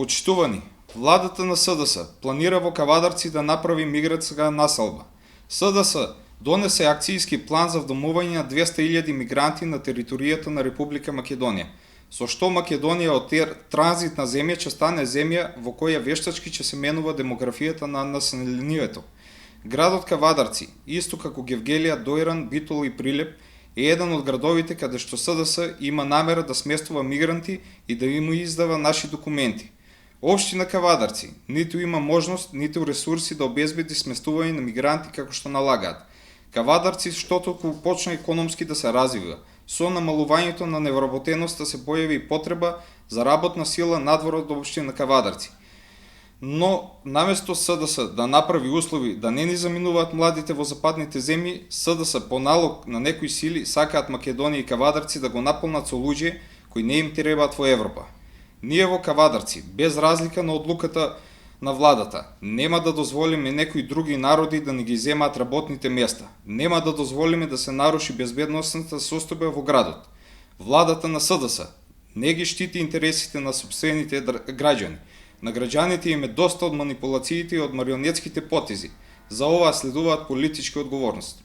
Почитувани, владата на СДС планира во Кавадарци да направи мигрантска населба. СДС донесе акцијски план за вдомување на 200.000 мигранти на територијата на Република Македонија, со што Македонија од транзитна земја ќе стане земја во која вештачки ќе се менува демографијата на населението. Градот Кавадарци, исто како Гевгелија, Дојран, Битол и Прилеп, е еден од градовите каде што СДС има намера да сместува мигранти и да им издава наши документи. Општина Кавадарци ниту има можност, ниту ресурси да обезбеди сместување на мигранти како што налагаат. Кавадарци што толку почна економски да се развива, со намалувањето на невработеноста се појави и потреба за работна сила надвор од општина Кавадарци. Но наместо СДС да направи услови да не ни заминуваат младите во западните земји, СДС по налог на некои сили сакаат Македонија и Кавадарци да го наполнат со луѓе кои не им требаат во Европа. Ние во Кавадарци, без разлика на одлуката на владата, нема да дозволиме некои други народи да ни ги земаат работните места. Нема да дозволиме да се наруши безбедносната состојба во градот. Владата на СДС не ги штити интересите на сопствените граѓани. На граѓаните им е доста од манипулациите и од марионетските потези. За ова следуваат политички одговорности.